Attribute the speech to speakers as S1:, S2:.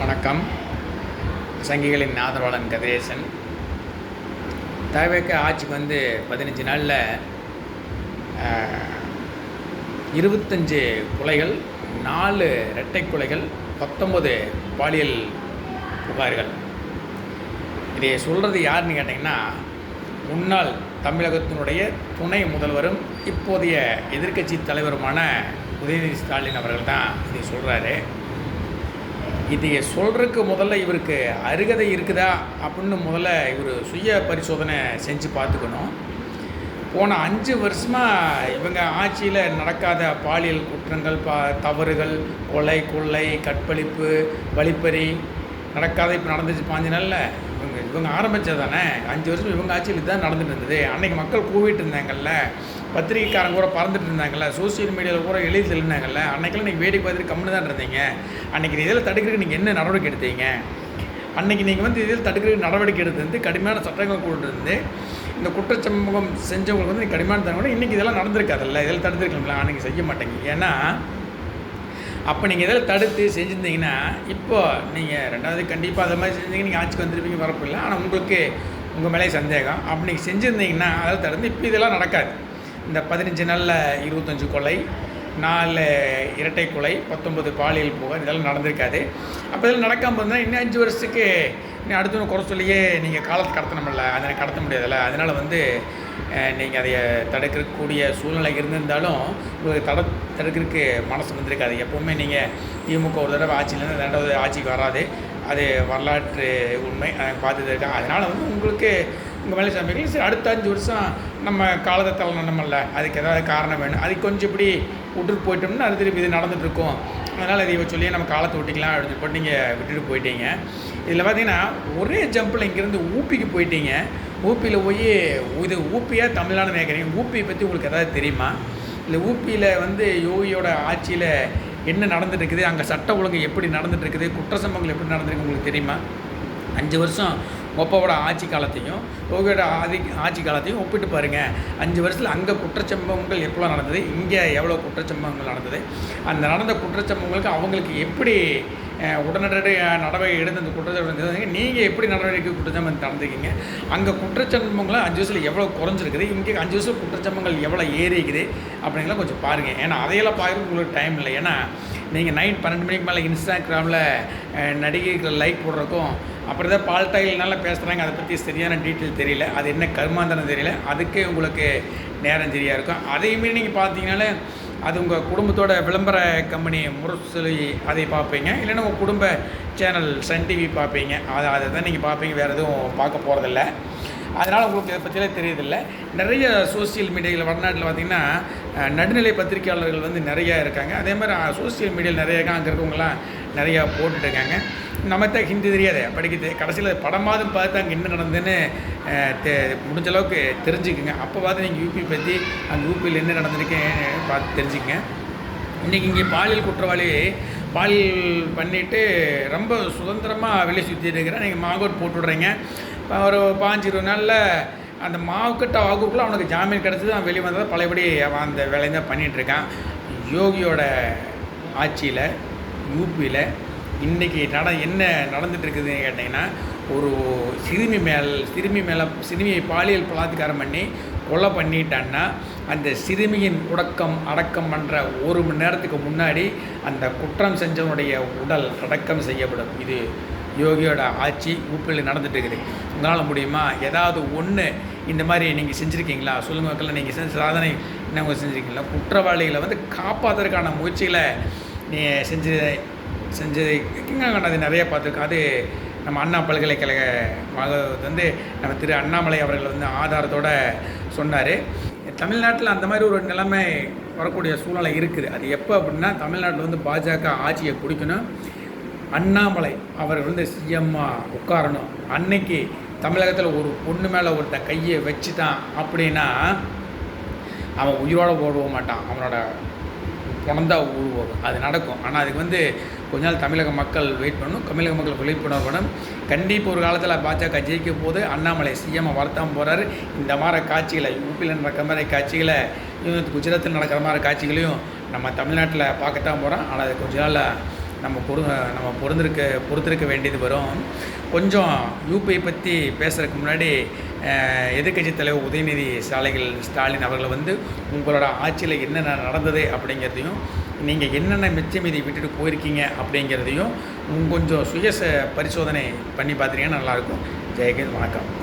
S1: வணக்கம். சங்கிகளின் ஆதரவாளன் கதிரேசன். தவிக ஆட்சிக்கு 15 நாளில் 25 கொலைகள், 4 இரட்டை கொலைகள், 19 பாலியல் புகார்கள். இதை சொல்கிறது யாருன்னு கேட்டிங்கன்னா, முன்னாள் தமிழகத்தினுடைய துணை முதல்வரும் இப்போதைய எதிர்க்கட்சி தலைவருமான உதயநிதி ஸ்டாலின் அவர்கள் தான் இதை சொல்கிறாரு. இதை சொல்கிறதுக்கு முதல்ல இவருக்கு அருகதை இருக்குதா அப்படின்னு முதல்ல இவர் சுய பரிசோதனை செஞ்சு பார்த்துக்கணும். போன 5 வருஷமாக இவங்க ஆட்சியில் நடக்காத பாலியல் குற்றங்கள், தவறுகள், கொலை, கொள்ளை, கற்பழிப்பு, வழிப்பறி நடக்காத இப்போ நடந்துச்சு 5 நாளில். இவங்க ஆரம்பித்தது தானே. 5 வருஷம் இவங்க ஆட்சியில் இதுதான் நடந்துட்டு இருந்தது. அன்றைக்கி மக்கள் கூவிட்டு இருந்தாங்கல்ல, பத்திரிகைக்காரங்க கூட பறந்துட்டு இருந்தாங்கல்ல, சோசியல் மீடியாவில் கூட எழுதி தெளிந்தாங்கல்ல. அன்றைக்கெல்லாம் நீங்கள் வேடிக்கை பார்த்துட்டு கம்முன்னு தான் இருந்தீங்க. அன்றைக்கி இதில் தடுக்கிறதுக்கு நீங்கள் என்ன நடவடிக்கை எடுத்தீங்க? அன்றைக்கி நீங்கள் இதில் தடுக்கிறதுக்கு நடவடிக்கை எடுத்து கடுமையான சட்டங்கள் கொண்டு இருந்து இந்த குற்றச்சம்பவம் செஞ்சவங்களுக்கு நீங்கள் கடுமையான தரணும். இன்றைக்கி இதெல்லாம் நடந்திருக்காதில்ல, இதில் தடுத்துருக்கலாம்ல. அன்றைக்கி செய்ய மாட்டேங்க. ஏன்னா அப்போ நீங்கள் இதில் தடுத்து செஞ்சுருந்தீங்கன்னா இப்போ நீங்கள் 2வது கண்டிப்பாக அதை மாதிரி செஞ்சீங்க, நீங்கள் ஆட்சிக்கு வந்துருப்பீங்க, வரப்பில்லை. ஆனால் உங்களுக்கு உங்கள் மேலே சந்தேகம். அப்படி நீங்கள் செஞ்சுருந்தீங்கன்னா அதில் தடுத்து இப்போ இதெல்லாம் நடக்காது. இந்த 15 நாளில் 25 கொலை, 4 இரட்டை கொலை, 19 பாலியல் புகார், இதெல்லாம் நடந்திருக்காது. அப்போ இதெல்லாம் நடக்காமல் இருந்தால் இன்னும் 5 வருஷத்துக்கு இன்னும் அடுத்த குறை சொல்லியே நீங்கள் காலத்தை கடத்தணுமில்ல, அதை கடத்த முடியாதுல்ல. அதனால் நீங்கள் அதை தடுக்கக்கூடிய சூழ்நிலை இருந்திருந்தாலும் உங்களுக்கு தடுக்கிறதுக்கு மனசு வந்திருக்காது. எப்போவுமே நீங்கள் திமுக ஒரு தடவை ஆட்சியிலேருந்து 2வது ஆட்சிக்கு வராது. அது வரலாற்று உண்மை, பார்த்துட்டு இருக்காங்க. அதனால் உங்களுக்கு உங்கள் மேலே சமைக்கல. சரி, அடுத்த 5 வருஷம் நம்ம காலத்தை தள்ளணுமில்ல, அதுக்கு ஏதாவது காரணம் வேணும். அதுக்கு கொஞ்சம் இப்படி விட்டுட்டு போயிட்டோம்னா அது திருப்பி இது நடந்துகிட்ருக்கோம். அதனால் இதை சொல்லியே நம்ம காலத்தை விட்டிக்கலாம் அப்படின்னு போட்டு நீங்கள் விட்டுட்டு போயிட்டீங்க. இதில் பார்த்தீங்கன்னா ஒரே ஜம்பில் இங்கேருந்து ஊப்பிக்கு போயிட்டீங்க. ஊப்பியில் போய் இது ஊப்பியாக தமிழ்நாடு நினைக்கிறீங்க. ஊப்பியை பற்றி உங்களுக்கு எதாவது தெரியுமா? இல்லை ஊப்பியில் யோகியோட ஆட்சியில் என்ன நடந்துட்டுருக்குது, அங்கே சட்ட ஒழுங்கு எப்படி நடந்துகிட்ருக்குது, குற்ற சம்பவங்கள் எப்படி நடந்துருக்கு உங்களுக்கு தெரியுமா? 5 வருஷம் ஒப்பாவோட ஆட்சி காலத்தையும் யோகியோட ஆட்சி காலத்தையும் ஒப்பிட்டு பாருங்கள். 5 வருஷத்தில் அங்கே குற்றச்சம்பவங்கள் எப்போலாம் நடந்தது, இங்கே எவ்வளோ குற்றச்சம்பவங்கள் நடந்தது, அந்த நடந்த குற்றச்சம்பவங்களுக்கு அவங்களுக்கு எப்படி உடனடி நடவடிக்கை எடுத்து அந்த குற்றச்சம்பவம் நீங்கள் எப்படி நடவடிக்கை குற்றச்சம்பவம் நடந்துருக்கீங்க. அங்கே குற்றச்சம்பவங்களாம் 5 வருஷத்தில் எவ்வளோ குறைஞ்சிருக்குது, இங்கே 5 வருஷம் குற்றச்சம்பவங்கள் எவ்வளோ ஏறிக்குது அப்படிங்கலாம் கொஞ்சம் பாருங்கள். ஏன்னா அதையெல்லாம் பார்க்குறது உங்களுக்கு டைம் இல்லை. ஏன்னா நீங்கள் நைட் 12 மணிக்கு மேலே இன்ஸ்டாகிராமில் நடிகைகள் லைக் போடுறக்கும், அப்புறம் தான் பால்டாயில்னால பேசுகிறாங்க. அதை பற்றி சரியான டீட்டெயில் தெரியல, அது என்ன கர்மாந்தரம் தெரியல, அதுக்கே உங்களுக்கு நேரம் சரியாக இருக்கும். அதையுமே நீங்கள் பார்த்தீங்கனாலே அது உங்கள் குடும்பத்தோட விளம்பர கம்பெனி முரசொலி அதை பார்ப்பீங்க. இல்லைன்னா உங்கள் குடும்ப சேனல் சன் டிவி பார்ப்பீங்க. அதை தான் நீங்கள் பார்ப்பீங்க, வேறு எதுவும் பார்க்க போகிறதில்ல. அதனால் உங்களுக்கு இதை பற்றியெல்லாம் தெரியுதில்லை. நிறைய சோசியல் மீடியாவில் வடநாட்டில் பார்த்திங்கன்னா நடுநிலை பத்திரிகையாளர்கள் நிறையா இருக்காங்க. அதே மாதிரி சோசியல் மீடியாவில் நிறைய அங்கே இருக்கவங்களாம் நிறையா போட்டுட்ருக்காங்க. நமக்கு தான் ஹிந்தி தெரியாது, படிக்கிறது கடைசியில் படமாவது பார்த்து அங்கே என்ன நடந்ததுன்னு முடிஞ்ச அளவுக்கு தெரிஞ்சுக்குங்க. அப்போ பார்த்து நீங்கள் யூபி பற்றி அங்கே யூபியில் என்ன நடந்திருக்குன்னு பார்த்து தெரிஞ்சுக்கங்க. இன்றைக்கி இங்கே பாலியல் குற்றவாளி பாலியல் பண்ணிவிட்டு ரொம்ப சுதந்திரமாக வெளியே சுற்றிட்டு இருக்கிறேன். நீங்கள் மாங்கோட் போட்டு விட்றீங்க. ஒரு 5-20 நாளில் அந்த மாவுக்கட்ட ஆகுக்குள்ளே அவனுக்கு ஜாமீன் கிடச்சிது. அவன் வெளியே வந்ததை பழையபடி அவன் அந்த வேலையை தான் பண்ணிகிட்ருக்கான். யோகியோட ஆட்சியில் யூபியில் இன்றைக்கி என்ன நடந்துகிட்ருக்குதுன்னு கேட்டிங்கன்னா, ஒரு சிறுமியை பாலியல் பலாத்காரம் பண்ணி கொலை பண்ணிட்டான்னா அந்த சிறுமியின் அடக்கம் பண்ணுற 1 மணி நேரத்துக்கு முன்னாடி அந்த குற்றம் செஞ்சவனுடைய உடல் அடக்கம் செய்யப்படும். இது யோகியோட ஆட்சி ஊப்பியில் நடந்துட்டு இருக்குது. உங்களால் முடியுமா? ஏதாவது ஒன்று இந்த மாதிரி நீங்கள் செஞ்சுருக்கீங்களா? சொல்லுங்கள் மக்கள். நீங்கள் செஞ்ச சாதனை என்ன செஞ்சுருக்கீங்களா? குற்றவாளிகளை காப்பாற்றுறதுக்கான முயற்சிகளை நீ செஞ்சது அது நிறையா பார்த்துருக்கோம். அது நம்ம அண்ணா பல்கலைக்கழக நம்ம திரு அண்ணாமலை அவர்கள் ஆதாரத்தோடு சொன்னார். தமிழ்நாட்டில் அந்த மாதிரி ஒரு நிலைமை வரக்கூடிய சூழ்நிலை இருக்குது. அது எப்போ அப்படின்னா, தமிழ்நாட்டில் பாஜக ஆட்சியை பிடிக்கணும், அண்ணாமலை அவர் சிஎம்மாக உட்காரணும். அன்னைக்கு தமிழகத்தில் ஒரு பொண்ணு மேலே ஒருத்தன் கையை வச்சுட்டான் அப்படின்னா அவன் உயிரோடு போடுவ மாட்டான், அவனோட பிறந்தா ஊழுவோம். அது நடக்கும். ஆனால் அதுக்கு கொஞ்ச நாள் தமிழக மக்கள் வெயிட் பண்ணணும். தமிழக மக்கள் விழிப்புணர்வு வேணும். கண்டிப்பாக ஒரு காலத்தில் பாஜக ஜெயிக்க போது அண்ணாமலை சிஎம்மை வரத்தான் போகிறாரு. இந்த மாதிரி காட்சிகளை யூபியில் நடக்கிற மாதிரி காட்சிகளை, குஜராத்தில் நடக்கிற மாதிரி காட்சிகளையும் நம்ம தமிழ்நாட்டில் பார்க்கத்தான் போகிறோம். ஆனால் அது கொஞ்ச நாள் நம்ம பொறுத்திருக்க வேண்டியது வரும். கொஞ்சம் யூபிஐ பற்றி பேசுகிறதுக்கு முன்னாடி எதிர்க்கட்சி தலைவர் உதயநிதி ஸ்டாலின் அவர்களை வந்து உங்களோட ஆட்சியில் என்னென்ன நடந்தது அப்படிங்கிறதையும், நீங்கள் என்னென்ன மிச்ச மீதி விட்டுட்டு போயிருக்கீங்க அப்படிங்கிறதையும் கொஞ்சம் சுய பரிசோதனை பண்ணி பார்த்துட்டீங்கன்னா நல்லாயிருக்கும். ஜெயஹிந்த், வணக்கம்.